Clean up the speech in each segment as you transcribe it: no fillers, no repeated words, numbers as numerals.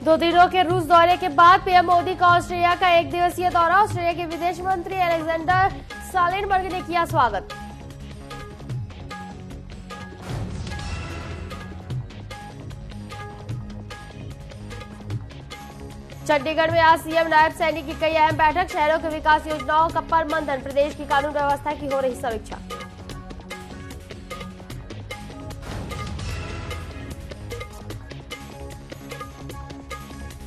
2 दिनों के रूस दौरे के बाद पीएम मोदी का ऑस्ट्रेलिया का 1 दिवसीय दौरा। ऑस्ट्रेलिया के विदेश मंत्री अलेक्जेंडर सालेनबर्ग ने किया स्वागत। चंडीगढ़ में आज सीएम नायब सैनी की कई अहम बैठक। शहरों के विकास योजनाओं का प्रबंधन, प्रदेश की कानून व्यवस्था की हो रही समीक्षा।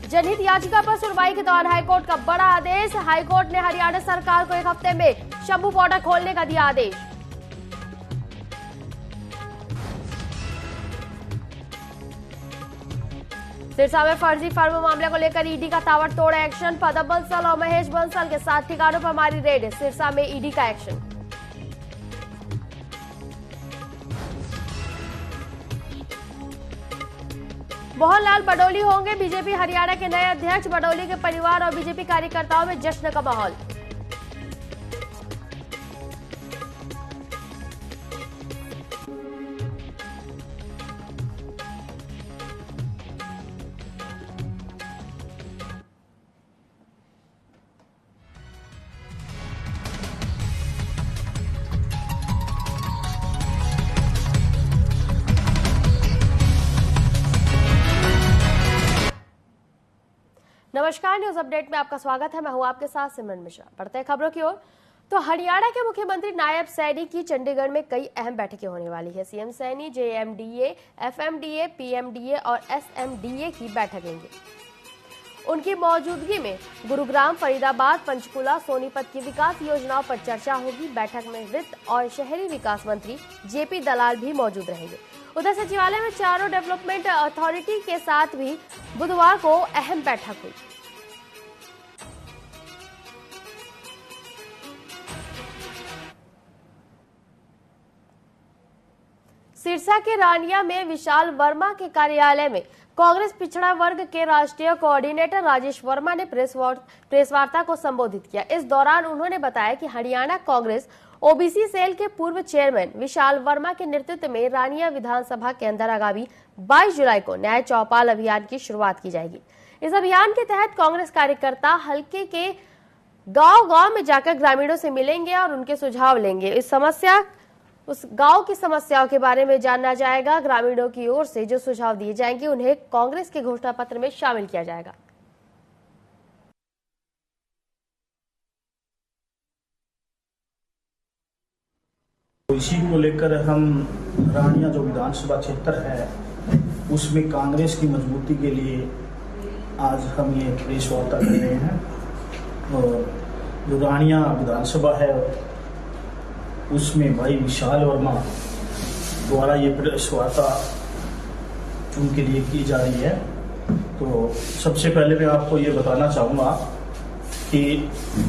जनहित याचिका पर सुनवाई के दौरान हाईकोर्ट का बड़ा आदेश। हाईकोर्ट ने हरियाणा सरकार को 1 हफ्ते में शंभू बॉर्डर खोलने का दिया आदेश। सिरसा में फर्जी फर्म मामले को लेकर ईडी का ताबड़तोड़ एक्शन। पदम बंसल और महेश बंसल के 7 ठिकानों पर मारी रेड। सिरसा में ईडी का एक्शन। मोहन लाल बडोली होंगे बीजेपी हरियाणा के नए अध्यक्ष। बडोली के परिवार और बीजेपी कार्यकर्ताओं में जश्न का माहौल। नमस्कार, न्यूज अपडेट में आपका स्वागत है। मैं हूं आपके साथ सिमरन मिश्रा। बढ़ते हैं खबरों की ओर। तो हरियाणा के मुख्यमंत्री नायब सैनी की चंडीगढ़ में कई अहम बैठकें होने वाली है। सीएम सैनी जेएमडीए, एफएमडीए, पीएमडीए और एसएमडीए की बैठक लेंगे। उनकी मौजूदगी में गुरुग्राम, फरीदाबाद, पंचकुला, सोनीपत की विकास योजनाओं पर चर्चा होगी। बैठक में वित्त और शहरी विकास मंत्री जेपी दलाल भी मौजूद रहेंगे। उधर सचिवालय में चारों डेवलपमेंट अथॉरिटी के साथ भी बुधवार को अहम बैठक हुई। सिरसा के रानिया में विशाल वर्मा के कार्यालय में कांग्रेस पिछड़ा वर्ग के राष्ट्रीय कोऑर्डिनेटर राजेश वर्मा ने प्रेस वार्ता को संबोधित किया। इस दौरान उन्होंने बताया कि हरियाणा कांग्रेस ओबीसी सेल के पूर्व चेयरमैन विशाल वर्मा के नेतृत्व में रानिया विधानसभा के अंदर आगामी 22 जुलाई को न्याय चौपाल अभियान की शुरुआत की जाएगी। इस अभियान के तहत कांग्रेस कार्यकर्ता हल्के के गांव-गांव में जाकर ग्रामीणों से मिलेंगे और उनके सुझाव लेंगे। उस गांव की समस्याओं के बारे में जानना जाएगा। ग्रामीणों की ओर से जो सुझाव दिए जाएंगे उन्हें कांग्रेस के घोषणा पत्र में शामिल किया जाएगा। इसी को लेकर हम रानिया जो विधानसभा क्षेत्र है उसमें कांग्रेस की मजबूती के लिए आज हम ये प्रेस वार्ता कर रहे हैं। और जो रानिया विधानसभा है उसमें भाई विशाल वर्मा द्वारा ये प्रेस वार्ता उनके लिए की जा रही है। तो सबसे पहले मैं आपको ये बताना चाहूँगा कि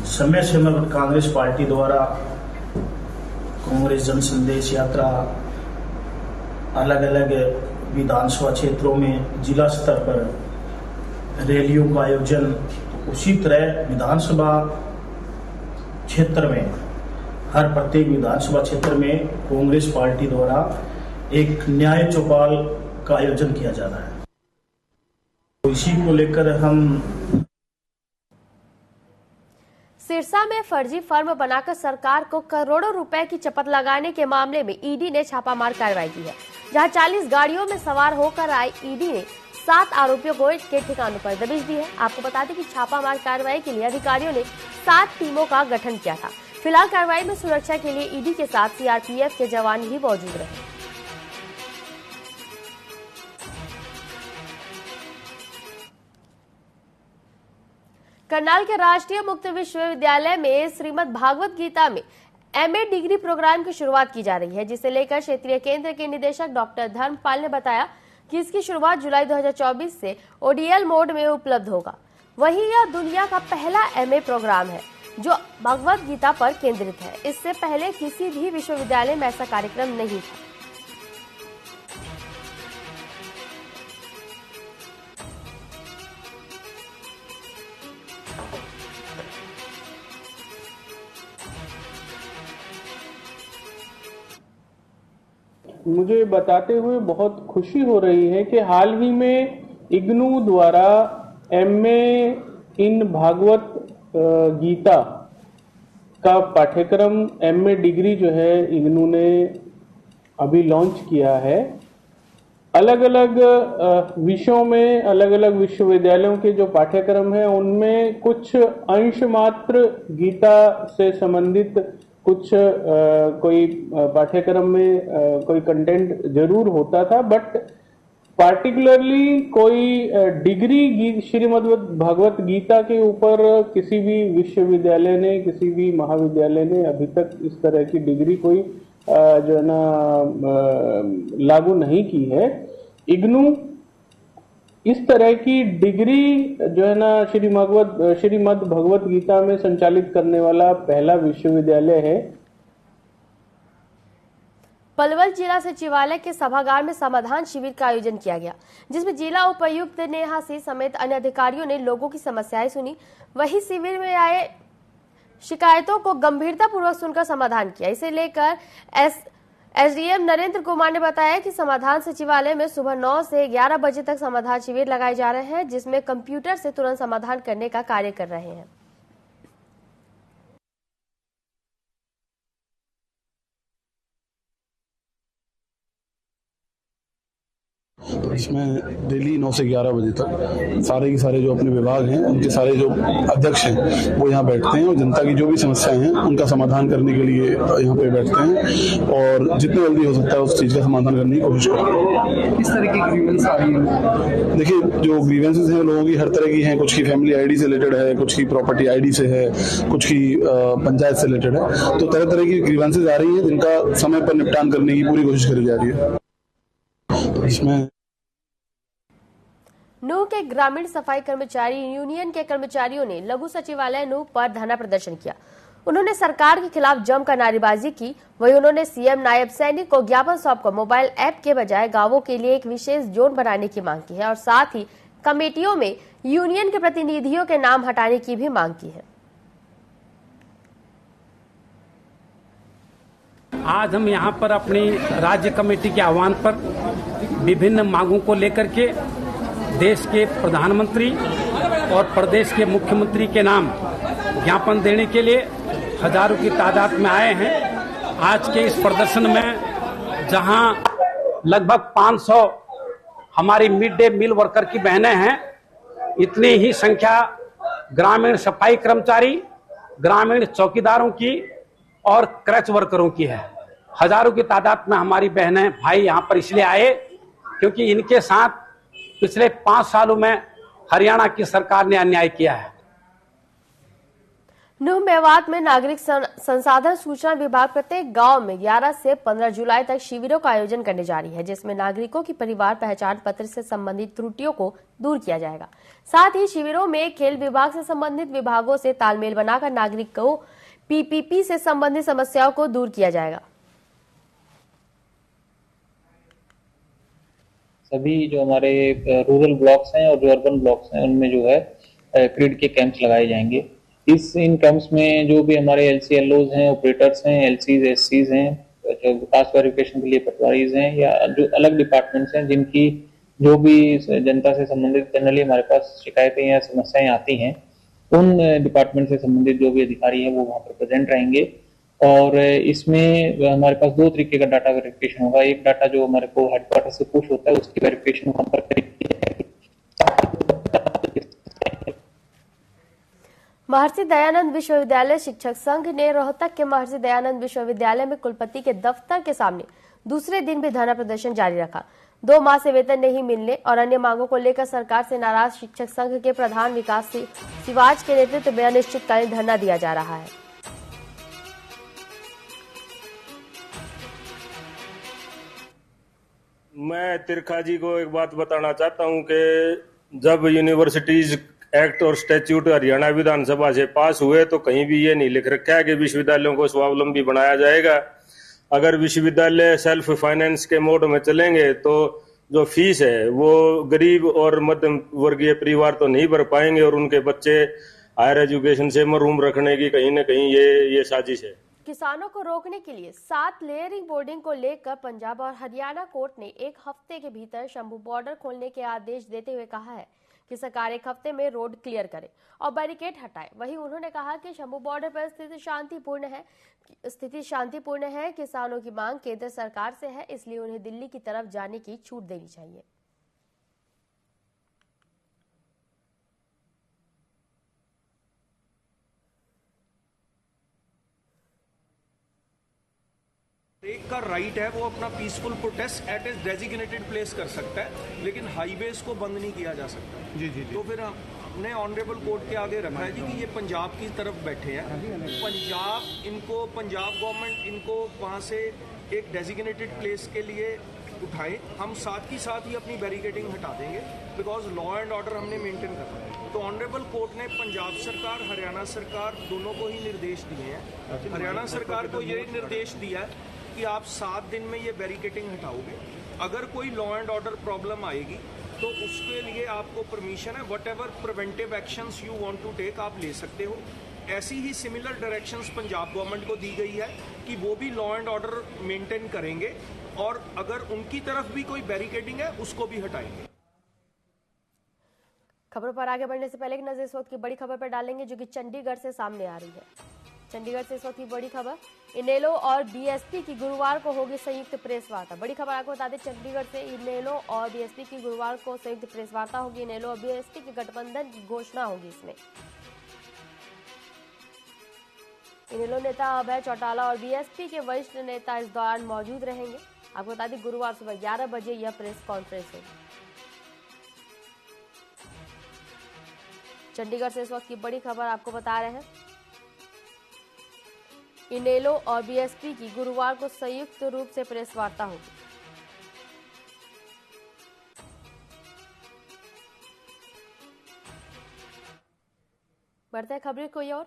समय समय पर कांग्रेस पार्टी द्वारा कांग्रेस जन संदेश यात्रा अलग अलग विधानसभा क्षेत्रों में जिला स्तर पर रैलियों का आयोजन, उसी तरह विधानसभा क्षेत्र में हर प्रत्येक विधानसभा क्षेत्र में कांग्रेस पार्टी द्वारा एक न्याय चौपाल का आयोजन किया जा रहा है। तो इसी को लेकर हम सिरसा में फर्जी फर्म बनाकर सरकार को करोड़ों रुपए की चपत लगाने के मामले में ईडी ने छापामार कार्रवाई की है। जहां 40 गाड़ियों में सवार होकर आई ईडी ने 7 आरोपियों को के ठिकानों पर दबिश दी है। आपको बता दें कि छापामार कार्रवाई के लिए अधिकारियों ने 7 टीमों का गठन किया था। फिलहाल कार्रवाई में सुरक्षा के लिए ईडी के साथ सीआरपीएफ के जवान भी मौजूद रहे। करनाल के राष्ट्रीय मुक्त विश्वविद्यालय में श्रीमद् भागवत गीता में एमए डिग्री प्रोग्राम की शुरुआत की जा रही है, जिसे लेकर क्षेत्रीय केंद्र के निदेशक डॉक्टर धर्मपाल ने बताया कि इसकी शुरुआत जुलाई 2024 से ओडीएल मोड में उपलब्ध होगा। वहीं यह दुनिया का पहला एमए प्रोग्राम है जो भगवत गीता पर केंद्रित है। इससे पहले किसी भी विश्वविद्यालय में ऐसा कार्यक्रम नहीं था। मुझे बताते हुए बहुत खुशी हो रही है कि हाल ही में इग्नू द्वारा एमए इन भागवत गीता का पाठ्यक्रम एमए डिग्री जो है इग्नू ने अभी लॉन्च किया है। अलग अलग विषयों में अलग अलग विश्वविद्यालयों के जो पाठ्यक्रम है उनमें कुछ अंश मात्र गीता से संबंधित कुछ कोई पाठ्यक्रम में कोई कंटेंट जरूर होता था, बट पार्टिकुलरली कोई डिग्री श्रीमद् भगवत गीता के ऊपर किसी भी विश्वविद्यालय ने, किसी भी महाविद्यालय ने अभी तक इस तरह की डिग्री कोई जो है ना लागू नहीं की है। इग्नू इस तरह की डिग्री जो है ना श्रीमद् भगवत गीता में संचालित करने वाला पहला विश्वविद्यालय है। पलवल जिला सचिवालय के सभागार में समाधान शिविर का आयोजन किया गया, जिसमें जिला उपायुक्त नेहा सिंह समेत अन्य अधिकारियों ने लोगों की समस्याएं सुनी। वहीं शिविर में आए शिकायतों को गंभीरता पूर्वक सुनकर समाधान किया। इसे लेकर एसडीएम नरेंद्र कुमार ने बताया कि समाधान सचिवालय में सुबह 9 से 11 बजे तक समाधान शिविर लगाए जा रहे हैं, जिसमें कंप्यूटर से तुरंत समाधान करने का कार्य कर रहे हैं। इसमें डेली 9 से 11 बजे तक सारे के सारे जो अपने विभाग हैं उनके सारे जो अध्यक्ष हैं वो यहाँ बैठते हैं और जनता की जो भी समस्याएं हैं उनका समाधान करने के लिए यहाँ पे बैठते हैं और जितनी जल्दी हो सकता है उस चीज़ का समाधान करने की कोशिश करते हैं। किस तरह की ग्रीवेंस आ रही है? देखिए, जो ग्रीवेंसेस हैं लोगों की हर तरह की हैं। कुछ की फैमिली आईडी से रिलेटेड है, कुछ की प्रॉपर्टी आईडी से है, कुछ की पंचायत से रिलेटेड है। तो तरह तरह की ग्रीवेंसेस आ रही है जिनका समय पर निपटान करने की पूरी कोशिश करी जा रही है। इसमें नूह के ग्रामीण सफाई कर्मचारी यूनियन के कर्मचारियों ने लघु सचिवालय नूह पर धरना प्रदर्शन किया। उन्होंने सरकार के खिलाफ जमकर नारेबाजी की। वहीं उन्होंने सीएम नायब सैनिक को ज्ञापन सौंपकर मोबाइल ऐप के बजाय गांवों के लिए एक विशेष जोन बनाने की मांग की है और साथ ही कमेटियों में यूनियन के प्रतिनिधियों के नाम हटाने की भी मांग की है। आज हम यहाँ पर अपनी राज्य कमेटी के आह्वान पर विभिन्न मांगों को लेकर के देश के प्रधानमंत्री और प्रदेश के मुख्यमंत्री के नाम ज्ञापन देने के लिए हजारों की तादाद में आए हैं। आज के इस प्रदर्शन में जहां लगभग 500 हमारी मिड डे मील वर्कर की बहनें हैं, इतनी ही संख्या ग्रामीण सफाई कर्मचारी, ग्रामीण चौकीदारों की और क्रच वर्करों की है। हजारों की तादाद में हमारी बहनें भाई यहाँ पर इसलिए आए क्योंकि इनके साथ पिछले 5 सालों में हरियाणा की सरकार ने अन्याय किया है। नूह मेवात में नागरिक संसाधन सूचना विभाग प्रत्येक गांव में 11 से 15 जुलाई तक शिविरों का आयोजन करने जा रही है, जिसमें नागरिकों की परिवार पहचान पत्र से संबंधित त्रुटियों को दूर किया जाएगा। साथ ही शिविरों में खेल विभाग से संबंधित विभागों से तालमेल बनाकर नागरिकों को पीपीपी से संबंधित समस्याओं को दूर किया जाएगा। सभी जो हमारे रूरल ब्लॉक्स हैं और जो अर्बन ब्लॉक्स हैं उनमें जो है क्रिड के कैंप्स लगाए जाएंगे। इन कैंप्स में जो भी हमारे LCLOs हैं, ऑपरेटर्स हैं, LCs, SCs हैं, जो कास्ट वेरिफिकेशन के लिए पटवारीज हैं या जो अलग डिपार्टमेंट्स हैं जिनकी जो भी जनता से संबंधित जनरली हमारे पास शिकायतें या समस्याएं आती हैं, उन डिपार्टमेंट से संबंधित जो भी अधिकारी हैं वो वहाँ पर प्रेजेंट रहेंगे। और इसमें हमारे पास 2 तरीके का डाटा वेरिफिकेशन होगा। एक डाटा जो हमारे को हेडक्वार्टर से पुश होता है उसकी वेरिफिकेशन वहाँ पर करेंगे। महर्षि दयानंद विश्वविद्यालय शिक्षक संघ ने रोहतक के महर्षि दयानंद विश्वविद्यालय में कुलपति के दफ्तर के सामने दूसरे दिन भी धरना प्रदर्शन जारी रखा। 2 माह से वेतन नहीं मिलने और अन्य मांगों को लेकर सरकार से नाराज शिक्षक संघ के प्रधान विकास सिवाज के नेतृत्व में अनिश्चितकालीन धरना दिया जा रहा है। मैं तिरखा जी को एक बात बताना चाहता हूं कि जब यूनिवर्सिटीज एक्ट और स्टैट्यूट हरियाणा विधानसभा से पास हुए तो कहीं भी ये नहीं लिख रखा है कि विश्वविद्यालयों को स्वावलंबी बनाया जाएगा। अगर विश्वविद्यालय सेल्फ फाइनेंस के मोड में चलेंगे तो जो फीस है वो गरीब और मध्यम वर्गीय परिवार तो नहीं भर पाएंगे और उनके बच्चे हायर एजुकेशन से महरूम रखने की कहीं न कहीं ये साजिश है। किसानों को रोकने के लिए 7 लेयरिंग बोर्डिंग को लेकर पंजाब और हरियाणा कोर्ट ने 1 हफ्ते के भीतर शंभू बॉर्डर खोलने के आदेश देते हुए कहा है कि सरकार 1 हफ्ते में रोड क्लियर करे और बैरिकेड हटाए। वहीं उन्होंने कहा कि शंभू बॉर्डर पर स्थिति शांतिपूर्ण है। किसानों की मांग केंद्र सरकार से है, इसलिए उन्हें दिल्ली की तरफ जाने की छूट देनी चाहिए। एक का राइट है वो अपना पीसफुल प्रोटेस्ट एट ए डेजिग्नेटेड प्लेस कर सकता है, लेकिन हाईवेज को बंद नहीं किया जा सकता। जी जी जी। तो फिर हमने ऑनरेबल कोर्ट के आगे रखा है जी कि ये पंजाब की तरफ बैठे हैं, पंजाब गवर्नमेंट इनको वहां से एक डेजिग्नेटेड प्लेस के लिए उठाएं। हम साथ ही साथ ही अपनी बैरिकेडिंग हटा देंगे, बिकॉज लॉ एंड ऑर्डर हमने मेंटेन करना है। तो ऑनरेबल कोर्ट ने पंजाब सरकार, हरियाणा सरकार दोनों को ही निर्देश दिए हैं। हरियाणा सरकार को ये निर्देश दिया है कि आप 7 दिन में ये बैरिकेडिंग हटाओगे। अगर कोई लॉ एंड ऑर्डर प्रॉब्लम आएगी तो उसके लिए आपको परमिशन है, whatever preventive actions you want to take आप ले सकते हो। ऐसी ही सिमिलर डायरेक्शंस पंजाब गवर्नमेंट को दी गई है कि वो भी लॉ एंड ऑर्डर मेंटेन करेंगे और अगर उनकी तरफ भी कोई बैरिकेडिंग है उसको भी हटाएंगे। खबरों पर आगे बढ़ने से पहले एक नजर इस वक्त की बड़ी खबर पर डालेंगे जो कि चंडीगढ़ से सामने आ रही है। चंडीगढ़ से इस वक्त की बड़ी खबर, इनेलो और बीएसपी की गुरुवार को होगी संयुक्त प्रेस वार्ता। बड़ी खबर आपको बता दें, चंडीगढ़ से इनेलो और बीएसपी की गुरुवार को संयुक्त प्रेस वार्ता होगी। इनेलो और बीएसपी के गठबंधन की घोषणा होगी। इसमें इनेलो नेता अभय चौटाला और बीएसपी के वरिष्ठ नेता इस दौरान मौजूद रहेंगे। आपको बता दें गुरुवार सुबह 11 बजे यह प्रेस कॉन्फ्रेंस होगी। चंडीगढ़ से इस वक्त की बड़ी खबर आपको बता रहे हैं, इनेलो और बीएसपी की गुरुवार को संयुक्त रूप से प्रेस वार्ता होगी। बढ़ते हैं खबरें कोई और,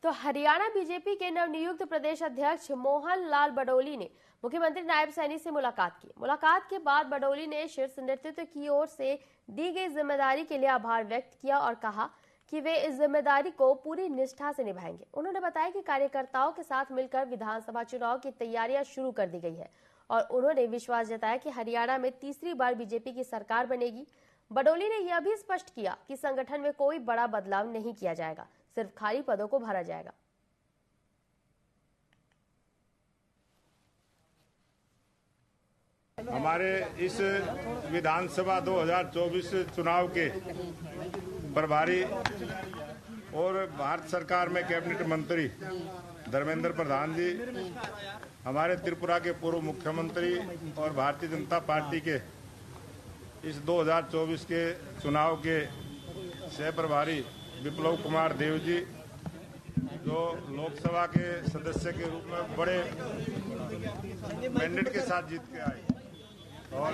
तो हरियाणा बीजेपी के नवनियुक्त प्रदेश अध्यक्ष मोहन लाल बडोली ने मुख्यमंत्री नायब सैनी से मुलाकात की। मुलाकात के बाद बडोली ने शीर्ष नेतृत्व की ओर से दी गई जिम्मेदारी के लिए आभार व्यक्त किया और कहा कि वे इस जिम्मेदारी को पूरी निष्ठा से निभाएंगे। उन्होंने बताया कि कार्यकर्ताओं के साथ मिलकर विधानसभा चुनाव की तैयारियां शुरू कर दी गई है और उन्होंने विश्वास जताया कि हरियाणा में तीसरी बार बीजेपी की सरकार बनेगी। बडोली ने यह भी स्पष्ट किया कि संगठन में कोई बड़ा बदलाव नहीं किया जाएगा, सिर्फ खाली पदों को भरा जाएगा। हमारे इस विधानसभा 2024 चुनाव के प्रभारी और भारत सरकार में कैबिनेट मंत्री धर्मेंद्र प्रधान जी, हमारे त्रिपुरा के पूर्व मुख्यमंत्री और भारतीय जनता पार्टी के इस 2024 के चुनाव के सह प्रभारी विप्लव कुमार देव जी, जो लोकसभा के सदस्य के रूप में बड़े मैंडेट के साथ जीत के आए, और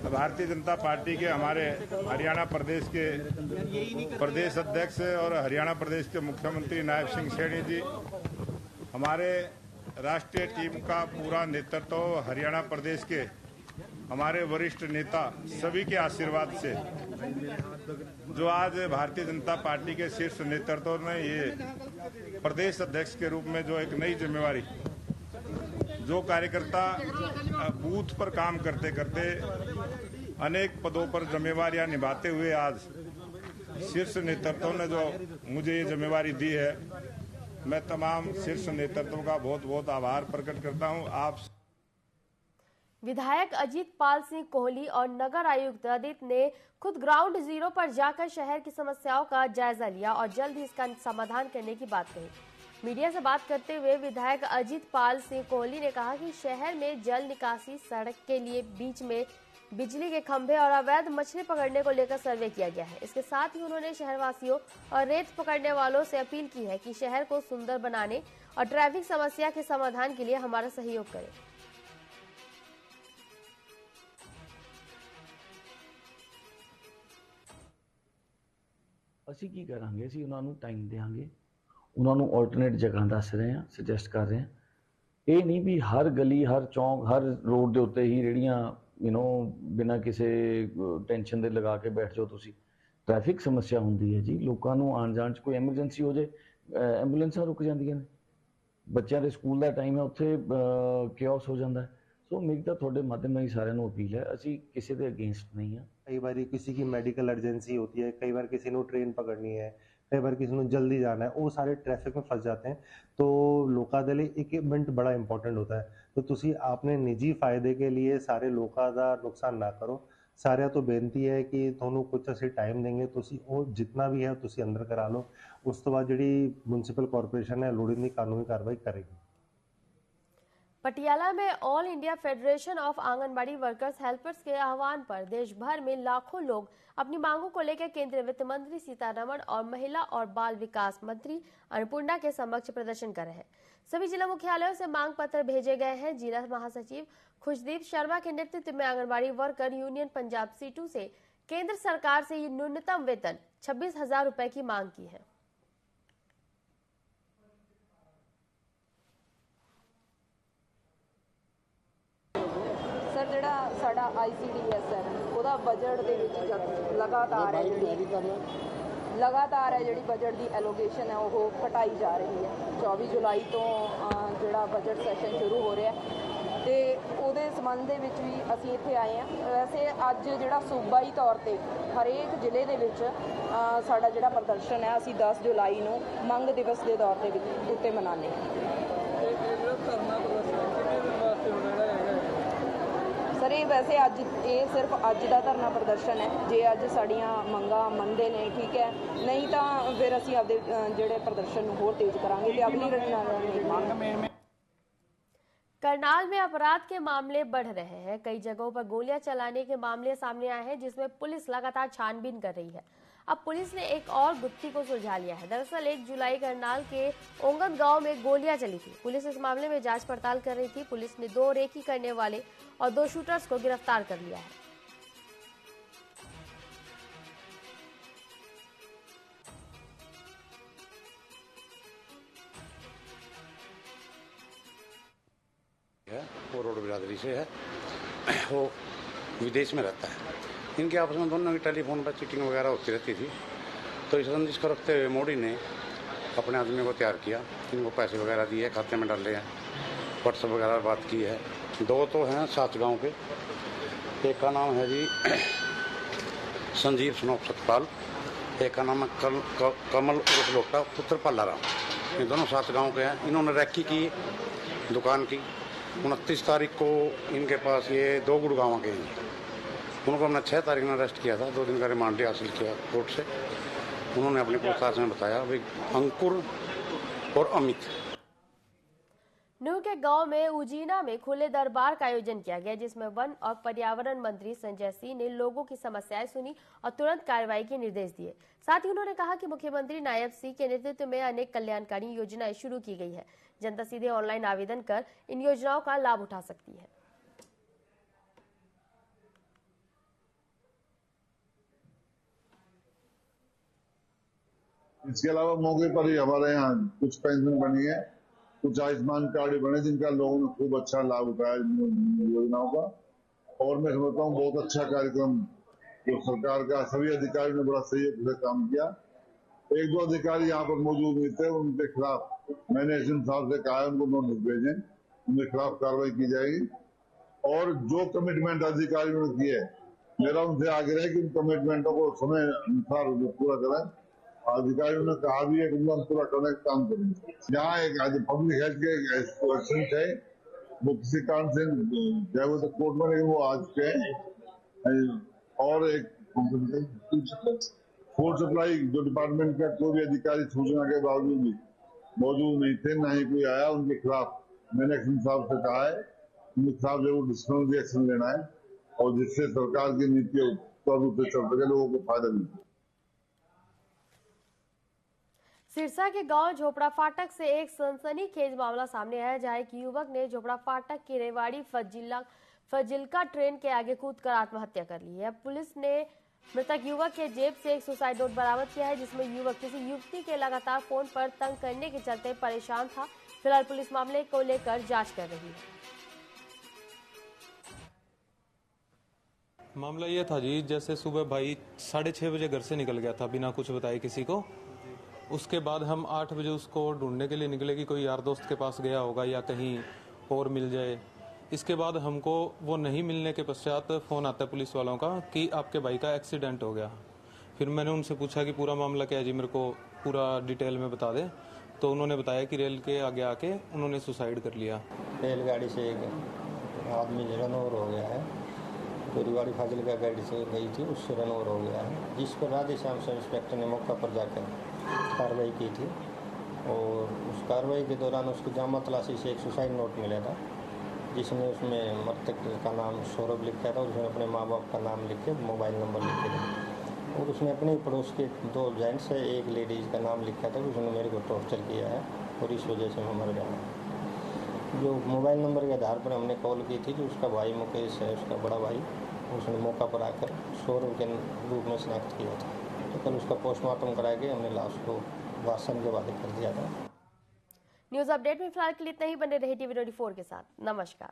भारतीय जनता पार्टी के हमारे हरियाणा प्रदेश के प्रदेश अध्यक्ष और हरियाणा प्रदेश के मुख्यमंत्री नायब सिंह सैनी जी, हमारे राष्ट्रीय टीम का पूरा नेतृत्व हरियाणा प्रदेश के हमारे वरिष्ठ नेता सभी के आशीर्वाद से, जो आज भारतीय जनता पार्टी के शीर्ष नेतृत्व ने ये प्रदेश अध्यक्ष के रूप में जो एक नई जिम्मेवारी, जो कार्यकर्ता बूथ पर काम करते करते अनेक पदों पर जिम्मेवारियां निभाते हुए आज शीर्ष नेतृत्व ने जो मुझे ये जिम्मेवारी दी है, मैं तमाम शीर्ष नेतृत्व का बहुत बहुत आभार प्रकट करता हूं। आप विधायक अजीत पाल सिंह कोहली और नगर आयुक्त आदित्य ने खुद ग्राउंड जीरो पर जाकर शहर की समस्याओं का जायजा लिया और जल्द ही इसका समाधान करने की बात कही। मीडिया से बात करते हुए विधायक अजीत पाल सिंह कोहली ने कहा कि शहर में जल निकासी, सड़क के लिए बीच में बिजली के खंभे और अवैध मछली पकड़ने को लेकर सर्वे किया गया है। इसके साथ ही उन्होंने शहरवासियों और रेत पकड़ने वालों से अपील की है कि शहर को सुंदर बनाने और ट्रैफिक समस्या के समाधान के लिए हमारा सहयोग करें। ਅਸੀਂ ਕੀ ਕਰਾਂਗੇ, ਅਸੀਂ ਉਹਨਾਂ ਨੂੰ ਟਾਈਮ ਦੇਵਾਂਗੇ, ਉਹਨਾਂ ਨੂੰ ਆਲਟਰਨੇਟ ਜਗ੍ਹਾ ਦੱਸ ਰਹੇ ਹਾਂ, ਸੁਜੈਸਟ ਕਰ ਰਹੇ ਹਾਂ। ਇਹ ਨਹੀਂ ਵੀ ਹਰ ਗਲੀ, ਹਰ ਚੌਂਕ, ਹਰ ਰੋਡ ਦੇ ਉੱਤੇ ਹੀ ਰੇੜੀਆਂ ਬਿਨਾਂ ਕਿਸੇ ਟੈਨਸ਼ਨ ਦੇ ਲਗਾ ਕੇ ਬੈਠ ਜਾਓ। ਤੁਸੀਂ ਟ੍ਰੈਫਿਕ ਸਮੱਸਿਆ ਹੁੰਦੀ ਹੈ ਜੀ, ਲੋਕਾਂ ਨੂੰ ਆਉਣ ਜਾਣ 'ਚ ਕੋਈ ਐਮਰਜੈਂਸੀ ਹੋ ਜਾਏ, ਐਂਬੂਲੈਂਸਾਂ ਰੁਕ ਜਾਂਦੀਆਂ ਨੇ, ਬੱਚਿਆਂ ਦੇ ਸਕੂਲ ਦਾ ਟਾਈਮ ਹੈ, ਉੱਥੇ ਕਿਓਸ ਹੋ ਜਾਂਦਾ ਹੈ। ਸੋ ਮੇਰੀ ਤਾਂ ਤੁਹਾਡੇ ਮਾਧਿਅਮ ਰਾਹੀਂ ਸਾਰਿਆਂ ਨੂੰ ਅਪੀਲ ਹੈ, ਅਸੀਂ ਕਿਸੇ ਦੇ ਅਗੇਂਸਟ नहीं है। कई बार किसी की मेडिकल अर्जेंसी होती है, कई बार किसी को ट्रेन पकड़नी है, कई बार किसी को जल्दी जाना है, वो सारे ट्रैफिक में फंस जाते हैं। तो लोगों के लिए इक्विपमेंट बड़ा इंपॉर्टेंट होता है। तो तुसी आपने निजी फायदे के लिए सारे लोगों का नुकसान ना करो। सारे तो बेनती है कि ਤੁਹਾਨੂੰ कुछ ਅਸੀਂ टाइम देंगे, ਤੁਸੀਂ ਉਹ जितना भी है ਤੁਸੀਂ अंदर करा लो। उस तो बाद ਜਿਹੜੀ म्यूनसिपल कॉरपोरेशन है लोड़ींदी कानूनी कार्रवाई करेगी। पटियाला में all India federation of anganwadi workers helpers के आह्वान पर देश भर में लाखों लोग अपनी मांगों को लेकर केंद्रीय वित्त मंत्री सीतारमण और महिला और बाल विकास मंत्री अन्नपूर्णा के समक्ष प्रदर्शन कर रहे हैं। सभी जिला मुख्यालयों से मांग पत्र भेजे गए हैं। जिला महासचिव खुशदीप शर्मा के नेतृत्व में आंगनबाड़ी वर्कर यूनियन पंजाब सीटू से केंद्र सरकार से न्यूनतम वेतन 26,000 रुपए की मांग की है। सर ਜਿਹੜਾ ਸਾਡਾ ICDS ਹੈ ਉਹਦਾ ਬਜਟ ਦੇ ਵਿੱਚ ਲਗਾਤਾਰ ਹੈ ਜਿਹੜੀ ਬਜਟ ਦੀ ਐਲੋਕੇਸ਼ਨ ਹੈ ਉਹ ਘਟਾਈ ਜਾ ਰਹੀ ਹੈ। 24 ਜੁਲਾਈ ਤੋਂ ਜਿਹੜਾ ਬਜਟ ਸੈਸ਼ਨ ਸ਼ੁਰੂ ਹੋ ਰਿਹਾ ਤੇ ਉਹਦੇ ਸੰਬੰਧ ਦੇ ਵਿੱਚ ਵੀ ਅਸੀਂ ਇੱਥੇ ਆਏ ਹਾਂ। ਵੈਸੇ ਅੱਜ ਜਿਹੜਾ ਸੂਬਾਈ ਤੌਰ ਤੇ ਹਰੇਕ ਜ਼ਿਲ੍ਹੇ ਦੇ ਵਿੱਚ ਸਾਡਾ ਜਿਹੜਾ ਪ੍ਰਦਰਸ਼ਨ ਹੈ ਅਸੀਂ 10 ਜੁਲਾਈ ਨੂੰ ਮੰਗ ਦਿਵਸ ਦੇ ਤੌਰ ਤੇ ਉੱਤੇ ਮਨਾਉਂਦੇ ਹਾਂ। सर ये वैसे अज ये सिर्फ अज का धरना प्रदर्शन है। जे अज साड़ियाँ मंगां मनते ने ठीक है, नहीं तो फिर असीं आपदे जिहड़े प्रदर्शन होर तेज करांगे ते अगली रणनीति। करनाल में अपराध के मामले बढ़ रहे हैं। कई जगहों पर गोलियां चलाने के मामले सामने आए हैं, जिसमें पुलिस लगातार छानबीन कर रही है। अब पुलिस ने एक और गुत्थी को सुलझा लिया है। दरअसल 1 जुलाई करनाल के ओंगद गांव में गोलियां चली थी। पुलिस इस मामले में जांच पड़ताल कर रही थी। पुलिस ने 2 रेकी करने वाले और 2 शूटर्स को गिरफ्तार कर लिया है। वो रोड बिरादरी से है, वो विदेश में रहता है। इनके आपस में दोनों की टेलीफोन पर चीटिंग वगैरह होती रहती थी। तो इस रंजिश को रखते हुए मोदी ने अपने आदमी को तैयार किया, इनको पैसे वगैरह दिए, खाते में डाले हैं, व्हाट्सएप वगैरह बात की है। 2 तो हैं सात गांव के, एक का नाम है जी संजीव स्नोप सतपाल, एक का नाम है कमल उर्फ लोटा पुत्र पल्लाराम। ये दोनों सात गांव के हैं। इन्होंने रैकी की दुकान की। 29 तारीख को इनके पास ये 2 गुड़गांव के हैं। उनको हमने 6 तारीख में अरेस्ट किया था। 2 दिन का रिमांड हासिल किया कोर्ट से। उन्होंने अपने पूछताछ में बताया भाई अंकुर और अमित। नूह के गांव में उजीना में खुले दरबार का आयोजन किया गया, जिसमें वन और पर्यावरण मंत्री संजय सिंह ने लोगों की समस्याएं सुनी और तुरंत कार्रवाई के निर्देश दिए। साथ ही उन्होंने कहा कि मुख्यमंत्री नायब सिंह के नेतृत्व में अनेक कल्याणकारी योजनाएं शुरू की गई है। जनता सीधे ऑनलाइन आवेदन कर इन योजनाओं का लाभ उठा सकती है। इसके अलावा मौके पर ही हमारे यहाँ कुछ पेंशन बनी है, कुछ आयुष्मान कार्ड बने, जिनका लोगों ने खूब अच्छा लाभ उठाया योजनाओं का। और मैं समझता हूँ बहुत अच्छा कार्यक्रम जो सरकार का सभी अधिकारियों ने बड़ा सहयोग से काम किया। 1-2 अधिकारी यहाँ पर मौजूद नहीं थे, उनके खिलाफ मैंने एसडीएम साहब से कहा है उनको नोटिस भेजें, उनके खिलाफ कार्रवाई की जाएगी। और जो कमिटमेंट अधिकारियों ने किए, मेरा उनसे आग्रह है कि उन कमिटमेंटों को समय अनुसार पूरा करें। अधिकारियों ने कहा भी है कि पूरा करने का काम करेंगे। यहाँ एक पब्लिक हेल्थ के एक्सीडेंट है, वो किसी कारण से चाहे वो तो कोर्ट में, लेकिन वो आज के। और एक फूड सप्लाई जो डिपार्टमेंट का कोई भी अधिकारी सूचना के बावजूद भी मौजूद नहीं थे, न ही कोई आया, उनके खिलाफ मैंने एक्शन साहब से कहा है उनके खिलाफ जरूर डिस्प्लिनरी एक्शन लेना है, और जिससे सरकार की नीति रूप से चल सके, लोगों को फायदा मिले। सिरसा के गांव झोपड़ा फाटक से एक सनसनीखेज मामला सामने आया, जहां एक युवक ने झोपड़ा फाटक की रेवाड़ी फजिलका ट्रेन के आगे कूदकर आत्महत्या कर ली है। पुलिस ने मृतक युवक के जेब से एक सुसाइड नोट बरामद किया है, जिसमें युवक किसी युवती के लगातार फोन पर तंग करने के चलते परेशान था। फिलहाल पुलिस मामले को लेकर जांच कर रही है। मामला ये था जी, जैसे सुबह भाई 6:30 बजे घर से निकल गया था बिना कुछ बताए किसी को। उसके बाद हम 8 बजे उसको ढूंढने के लिए निकले कि कोई यार दोस्त के पास गया होगा या कहीं और मिल जाए। इसके बाद हमको वो नहीं मिलने के पश्चात फ़ोन आता है पुलिस वालों का कि आपके भाई का एक्सीडेंट हो गया। फिर मैंने उनसे पूछा कि पूरा मामला क्या है जी, मेरे को पूरा डिटेल में बता दें। तो उन्होंने बताया कि रेल के आगे आके उन्होंने सुसाइड कर लिया। रेलगाड़ी से एक आदमी रन ओवर हो गया है, गोरीवाड़ी फाजिलका गाड़ी से गई थी, उससे रन ओवर हो गया है, जिस पर राधेश्याम सब इंस्पेक्टर ने मौका पर जाकर कार्रवाई की थी। और उस कार्रवाई के दौरान उसकी जामा तलाशी से एक सुसाइड नोट मिला था, जिसमें उसमें मृतक का नाम सौरभ लिखा था। उसने अपने माँ बाप का नाम लिख के मोबाइल नंबर लिखे थे, और उसने अपने पड़ोस के 2 जेंट्स है, एक लेडीज़ का नाम लिखा था। उसने मेरे को टॉर्चर किया है और इस वजह से मैं मर गया। जो मोबाइल नंबर के आधार पर हमने कॉल की थी, जो उसका भाई मुकेश है, उसका बड़ा भाई, उसने मौका पर आकर सौरभ के रूप में शनाख्त किया था। तो कल उसका पोस्टमार्टम करा के हमने लाश को वासन के वादे कर दिया था। न्यूज अपडेट में फिलहाल के लिए इतना ही। बने रहे टीवी 24 के साथ। नमस्कार।